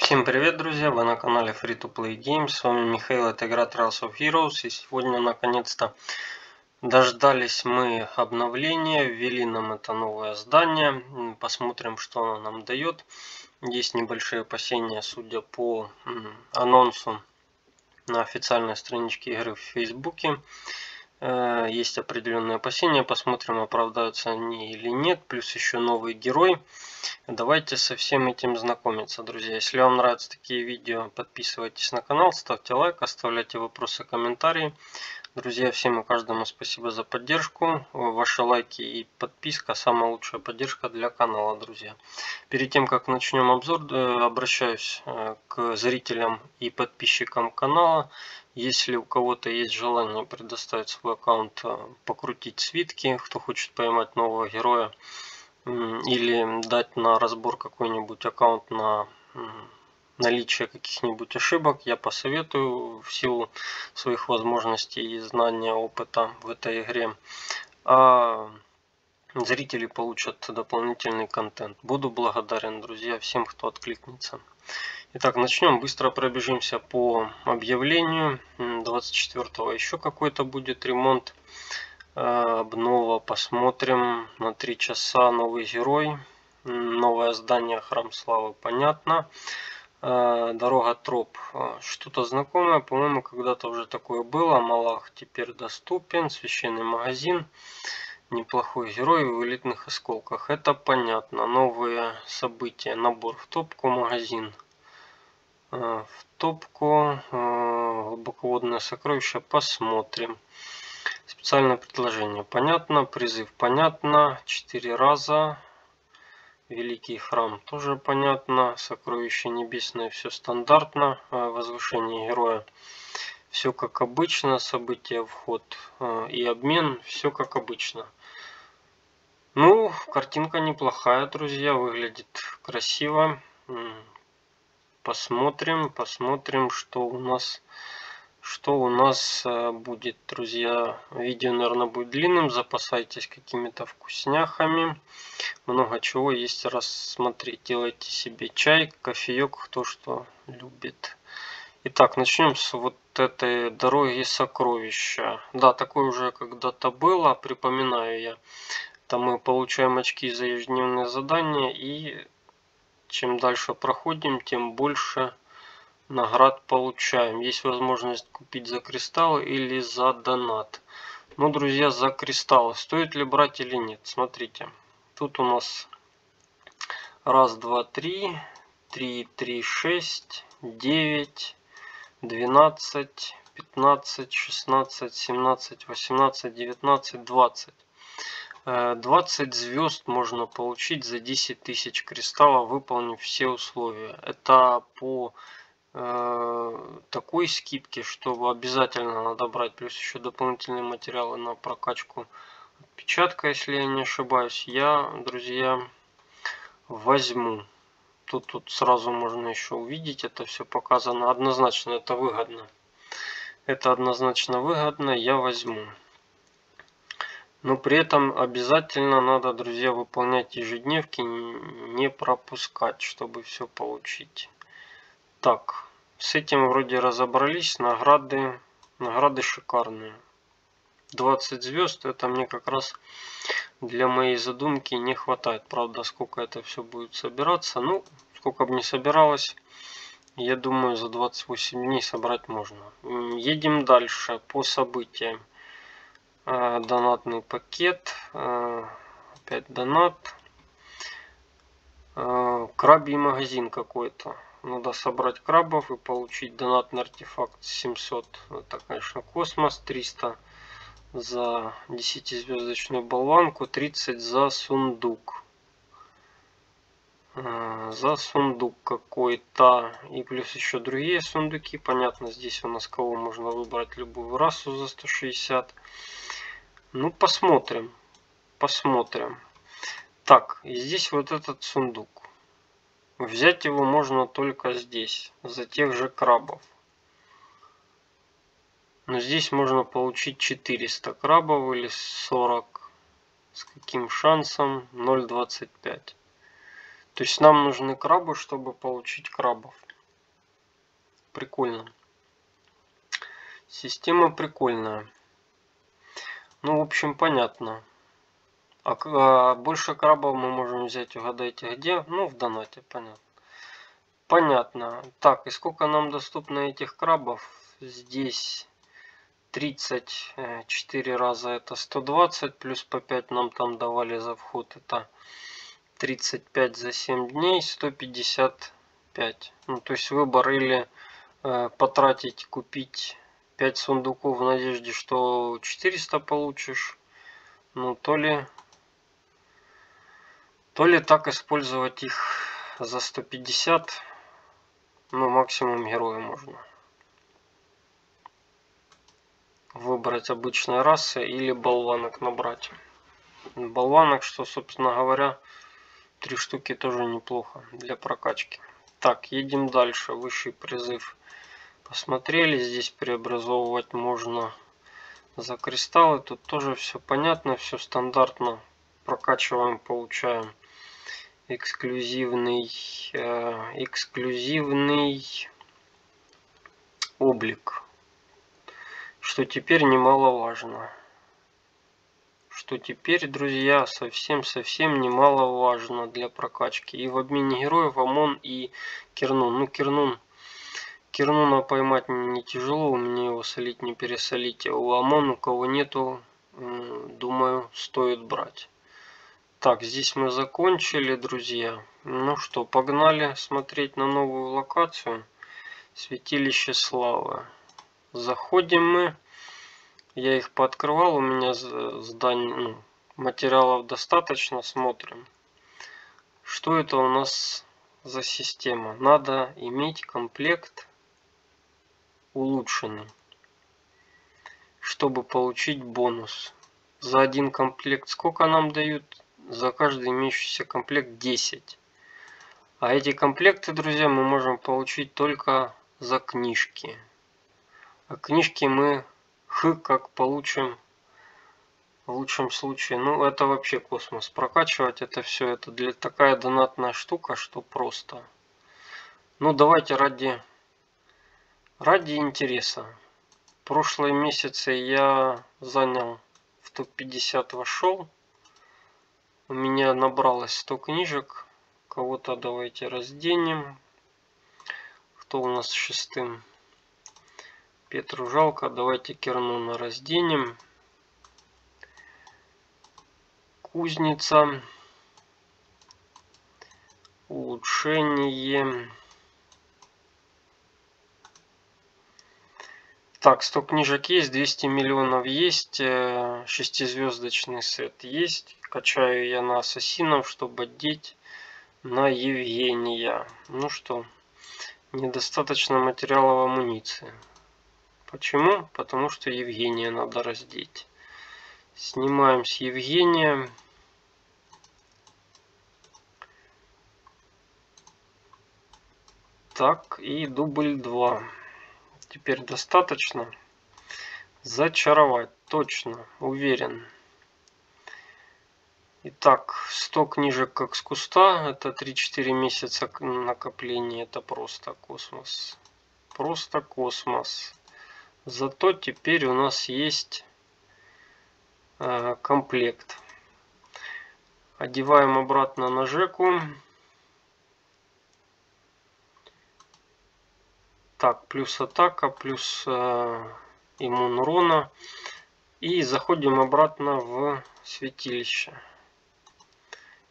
Всем привет, друзья! Вы на канале Free to Play Games. С вами Михаил, это игра Trials of Heroes. И сегодня наконец-то дождались мы обновления. Ввели нам это новое здание. Посмотрим, что оно нам дает. Есть небольшие опасения, судя по анонсу на официальной страничке игры в Фейсбуке. Есть определенные опасения. Посмотрим, оправдаются они или нет. Плюс еще новый герой. Давайте со всем этим знакомиться, друзья. Если вам нравятся такие видео, подписывайтесь на канал, ставьте лайк, оставляйте вопросы, комментарии. Друзья, всем и каждому спасибо за поддержку. Ваши лайки и подписка – самая лучшая поддержка для канала, друзья. Перед тем, как начнем обзор, обращаюсь к зрителям и подписчикам канала. Если у кого-то есть желание предоставить свой аккаунт, покрутить свитки, кто хочет поймать нового героя, или дать на разбор какой-нибудь аккаунт на наличие каких-нибудь ошибок, я посоветую в силу своих возможностей и знания, опыта в этой игре. А зрители получат дополнительный контент. Буду благодарен, друзья, всем, кто откликнется. Итак, начнем. Быстро пробежимся по объявлению. 24-го еще какой-то будет ремонт. Обнова, посмотрим. На 3 часа новый герой. Новое здание, храм славы, понятно. Дорога троп. Что-то знакомое, по-моему, когда-то уже такое было. Малах теперь доступен. Священный магазин. Неплохой герой в элитных осколках. Это понятно. Новые события. Набор в топку, магазин. В топку. Глубоководное сокровище. Посмотрим. Специальное предложение понятно, призыв понятно, 4 раза, великий храм тоже понятно, сокровище небесное все стандартно, возвышение героя все как обычно, события, вход и обмен все как обычно. Ну, картинка неплохая, друзья, выглядит красиво. Посмотрим, что у нас будет, друзья. Видео, наверное, будет длинным. Запасайтесь какими-то вкусняхами. Много чего есть рассмотреть. Делайте себе чай, кофеек, кто что любит. Итак, начнем с вот этой дороги сокровища. Да, такое уже когда-то было. Припоминаю я. Там мы получаем очки за ежедневные задания. И чем дальше проходим, тем больше наград получаем. Есть возможность купить за кристаллы или за донат. Ну, друзья, за кристаллы. Стоит ли брать или нет? Смотрите. Тут у нас 1, 2, 3, 3, 3, 6, 9, 12, 15, 16, 17, 18, 19, 20. 20 звезд можно получить за 10 тысяч кристаллов, выполнив все условия. Это по такой скидки, что обязательно надо брать, плюс еще дополнительные материалы на прокачку отпечатка, если я не ошибаюсь, я, друзья, возьму. Тут сразу можно еще увидеть, это все показано. Однозначно это выгодно. Это однозначно выгодно, я возьму. Но при этом обязательно надо, друзья, выполнять ежедневки, не пропускать, чтобы все получить. Так, с этим вроде разобрались. Награды шикарные. 20 звезд, это мне как раз для моей задумки не хватает. Правда, сколько это все будет собираться. Ну, сколько бы ни собиралось, я думаю, за 28 дней собрать можно. Едем дальше по событиям. Донатный пакет. Опять донат. Крабий магазин какой-то. Надо собрать крабов и получить донатный артефакт 700. Это, конечно, космос. 300 за 10-звездочную болванку. 30 за сундук. За сундук какой-то. И плюс еще другие сундуки. Понятно, здесь у нас кого можно выбрать, любую расу за 160. Ну, посмотрим. Так, и здесь вот этот сундук. Взять его можно только здесь, за тех же крабов. Но здесь можно получить 400 крабов или 40. С каким шансом? 0,25. То есть нам нужны крабы, чтобы получить крабов. прикольно. Система прикольная. Ну, в общем, понятно. А больше крабов мы можем взять, угадайте где? Ну, в донате, понятно. Понятно. Так, и сколько нам доступно этих крабов? Здесь 34 раза это 120, плюс по 5 нам там давали за вход, это 35 за 7 дней, 155. Ну, то есть выбор или потратить, купить 5 сундуков в надежде, что 400 получишь. Ну, то ли так использовать их за 150. Ну, максимум героя можно. Выбрать обычные расы или болванок набрать. Болванок, что, собственно говоря, 3 штуки тоже неплохо для прокачки. Так, едем дальше. Высший призыв. Посмотрели, здесь преобразовывать можно за кристаллы. Тут тоже все понятно, все стандартно. Прокачиваем, получаем эксклюзивный облик. Что теперь немаловажно. Что теперь, друзья, совсем немаловажно для прокачки. И в обмене героев Амон и Кернун. Ну, Кернуна поймать не тяжело, у меня его солить не пересолить. А у Амон, у кого нету, думаю, стоит брать. Так, здесь мы закончили, друзья. Ну что, погнали смотреть на новую локацию. Святилище Славы. Заходим мы. Я их пооткрывал, у меня зданий, материалов достаточно. Смотрим. Что это у нас за система? Надо иметь комплект улучшенный, чтобы получить бонус. За один комплект сколько нам дают? За каждый имеющийся комплект 10. А эти комплекты, друзья, мы можем получить только за книжки. А книжки мы как получим в лучшем случае. Ну, это вообще космос. Прокачивать это все, это для такая донатная штука, что просто. Ну, давайте ради интереса. Прошлые месяцы я занял в топ-50, вошел. У меня набралось 100 книжек. Кого-то давайте разденем. Кто у нас шестым? Петру жалко. Давайте Кернуна разденем. Кузница. Улучшение. Так, 100 книжек есть, 200 миллионов есть, 6-звездочный сет есть. Качаю я на ассасинов, чтобы одеть на Евгения. Ну что, недостаточно материалов амуниции. Почему? Потому что Евгения надо раздеть. Снимаем с Евгения. Так, и дубль 2. Теперь достаточно. Зачаровать. Точно. Уверен. Итак, 100 книжек как с куста. Это 3-4 месяца накопления. Это просто космос. Просто космос. Зато теперь у нас есть комплект. Одеваем обратно на Жеку. Так, плюс атака, плюс иммун урона. И заходим обратно в святилище.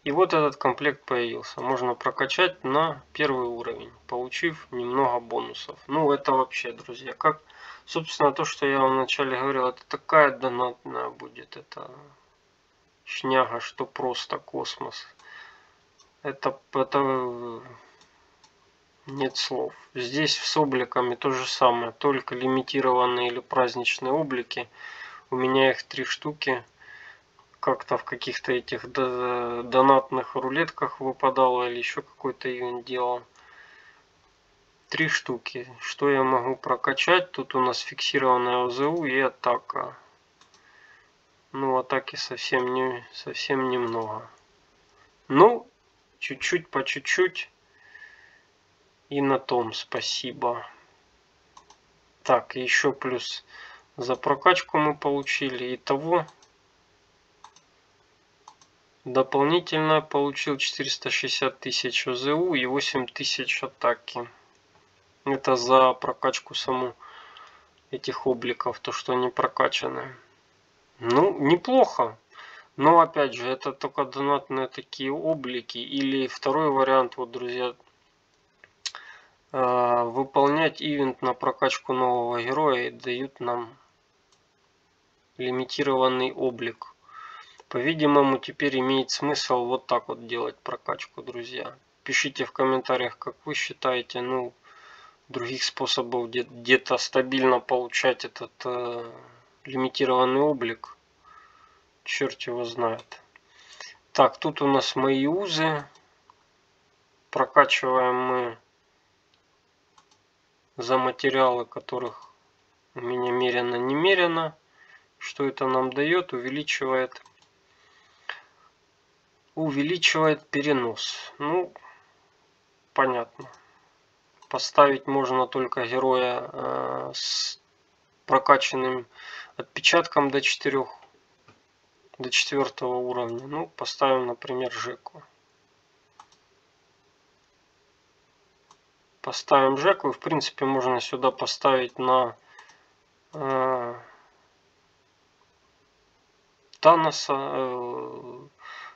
И вот этот комплект появился. Можно прокачать на первый уровень, получив немного бонусов. Ну, это вообще, друзья, как, собственно, то, что я вам вначале говорил, это такая донатная будет. Это шняга, что просто космос. Это нет слов. Здесь с обликами то же самое, только лимитированные или праздничные облики. У меня их 3 штуки. Как-то в каких-то этих донатных рулетках выпадало или еще какой-то ивент делал. 3 штуки. Что я могу прокачать? Тут у нас фиксированная ОЗУ и атака. Ну, атаки совсем немного. Ну, чуть-чуть по чуть-чуть. И на том спасибо. Так, еще плюс за прокачку мы получили. Итого дополнительно получил 460 тысяч ОЗУ и 8 тысяч атаки. Это за прокачку саму этих обликов, то что они прокачаны. Ну, неплохо. Но опять же, это только донатные такие облики. Или второй вариант, вот, друзья, выполнять ивент на прокачку нового героя и дают нам лимитированный облик. По-видимому, теперь имеет смысл вот так вот делать прокачку, друзья. Пишите в комментариях, как вы считаете. Ну, других способов где-то стабильно получать этот лимитированный облик, черт его знает. Так, тут у нас мои узы. Прокачиваем мы за материалы, которых у меня мерено-немерено. Что это нам дает? Увеличивает перенос. Ну, понятно. Поставить можно только героя с прокачанным отпечатком до 4 уровня. Ну, поставим, например, Жеку. Поставим Жеку. И, в принципе, можно сюда поставить на Таноса.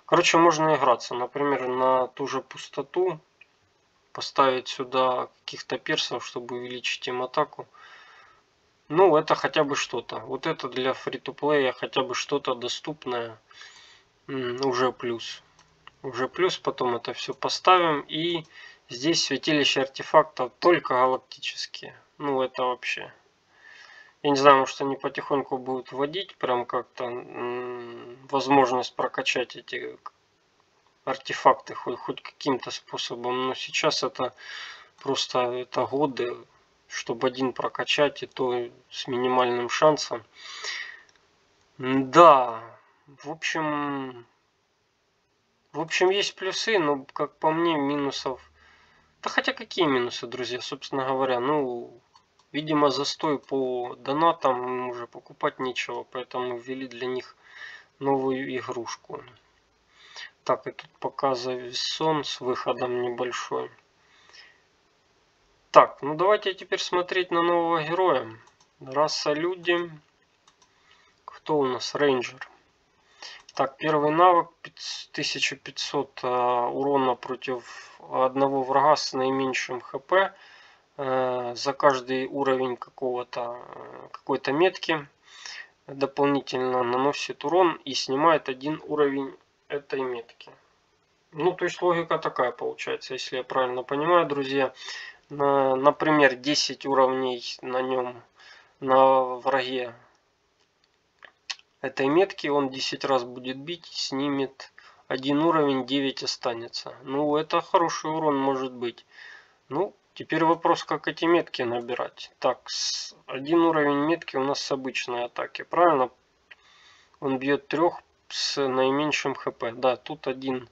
Короче, можно играться. Например, на ту же пустоту. Поставить сюда каких-то персов, чтобы увеличить им атаку. Ну, это хотя бы что-то. Вот это для фри-то-плея хотя бы что-то доступное. Уже плюс. Уже плюс. Потом это все поставим. И здесь святилище артефактов только галактические. Ну, это вообще... Я не знаю, может они потихоньку будут вводить прям как-то возможность прокачать эти артефакты хоть каким-то способом. Но сейчас это просто это годы, чтобы один прокачать, и то с минимальным шансом. Да, в общем есть плюсы, но как по мне минусов. Да хотя какие минусы, друзья, собственно говоря, ну, видимо, застой по донатам, уже покупать нечего, поэтому ввели для них новую игрушку. Так, и тут пока зависон с выходом небольшой. Так, ну давайте теперь смотреть на нового героя. Раса люди. Кто у нас? Рейнджер. Так, первый навык 1500 урона против одного врага с наименьшим хп. За каждый уровень какой-то метки дополнительно наносит урон и снимает 1 уровень этой метки. Ну, то есть логика такая получается, если я правильно понимаю, друзья. Например, 10 уровней на нем, на враге этой метки, он 10 раз будет бить, снимет 1 уровень, 9 останется. Ну, это хороший урон может быть. Ну, теперь вопрос, как эти метки набирать. Так, 1 уровень метки у нас с обычной атаки, правильно? Он бьет 3 с наименьшим хп. Да, тут 1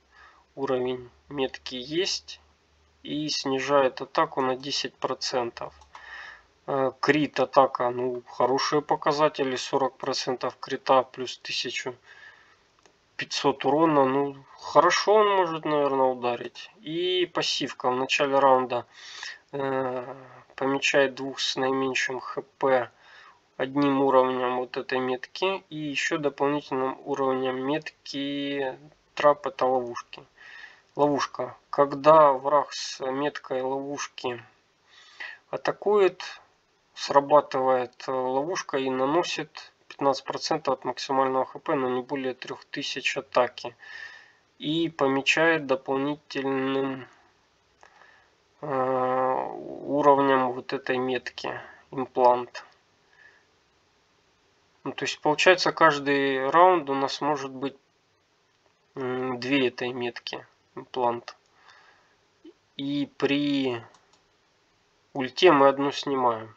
уровень метки есть. И снижает атаку на 10%. Крит атака, ну, хорошие показатели. 40% крита плюс 1500 урона. Ну, хорошо он может, наверное, ударить. И пассивка в начале раунда помечает 2 с наименьшим хп 1 уровнем вот этой метки. И еще дополнительным уровнем метки трап, это ловушки. Ловушка. Когда враг с меткой ловушки атакует, срабатывает ловушка и наносит 15% от максимального хп, но не более 3000 атаки. И помечает дополнительным уровнем вот этой метки имплант. Ну, то есть получается каждый раунд у нас может быть 2 этой метки имплант. И при ульте мы 1 снимаем.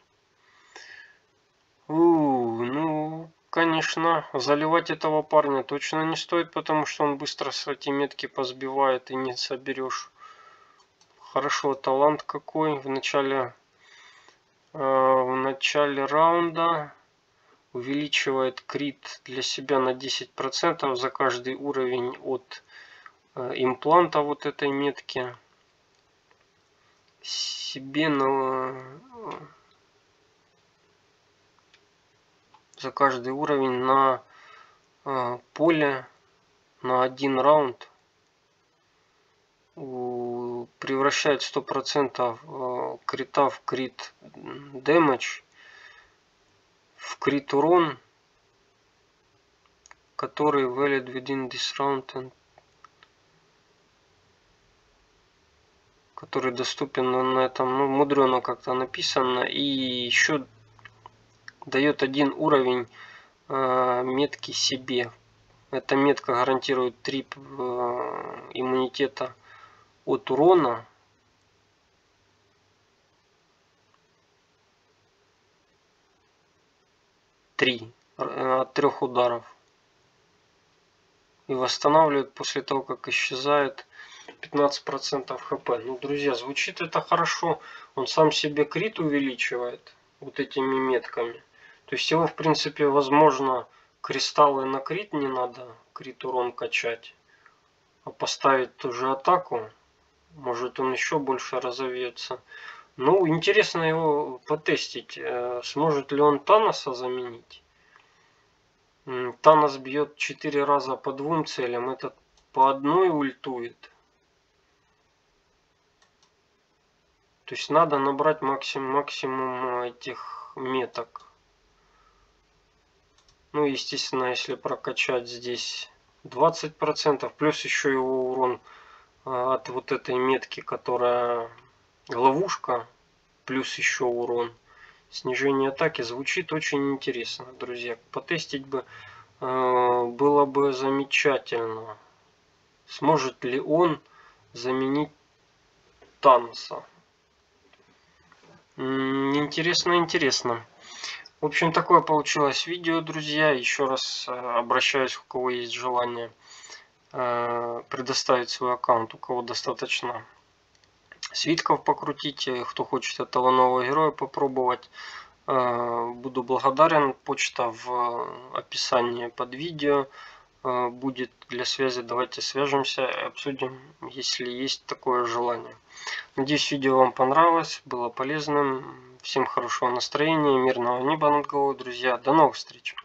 Ну, конечно, заливать этого парня точно не стоит, потому что он быстро эти метки позбивает и не соберешь. Хорошо, талант какой. В начале в начале раунда увеличивает крит для себя на 10% за каждый уровень от импланта вот этой метки. Себе за каждый уровень на поле на 1 раунд превращает 100% крита в крит damage, в крит урон, который valid within this round and который доступен на этом, ну, мудрено как-то написано, и еще дает 1 уровень метки себе. Эта метка гарантирует 3 иммунитета от урона. От 3 ударов. И восстанавливает после того, как исчезает 15% хп. Ну, друзья, звучит это хорошо. Он сам себе крит увеличивает вот этими метками. То есть его, в принципе, возможно, кристаллы на крит не надо, крит урон качать, а поставить ту же атаку. Может, он еще больше разовьется. Ну, интересно его потестить. Сможет ли он Таноса заменить? Танос бьет 4 раза по 2 целям. Этот по 1 ультует. То есть надо набрать максимум этих меток. Ну, естественно, если прокачать здесь 20%, плюс еще его урон от вот этой метки, которая ловушка, плюс еще урон. Снижение атаки звучит очень интересно, друзья. Потестить бы было бы замечательно. Сможет ли он заменить Таноса? Интересно, интересно. В общем, такое получилось видео, друзья. Еще раз обращаюсь, у кого есть желание предоставить свой аккаунт, у кого достаточно свитков покрутить, кто хочет этого нового героя попробовать. Буду благодарен. Почта в описании под видео будет для связи. Давайте свяжемся и обсудим, если есть такое желание. Надеюсь, видео вам понравилось, было полезным. Всем хорошего настроения, мирного неба над головой, друзья. До новых встреч!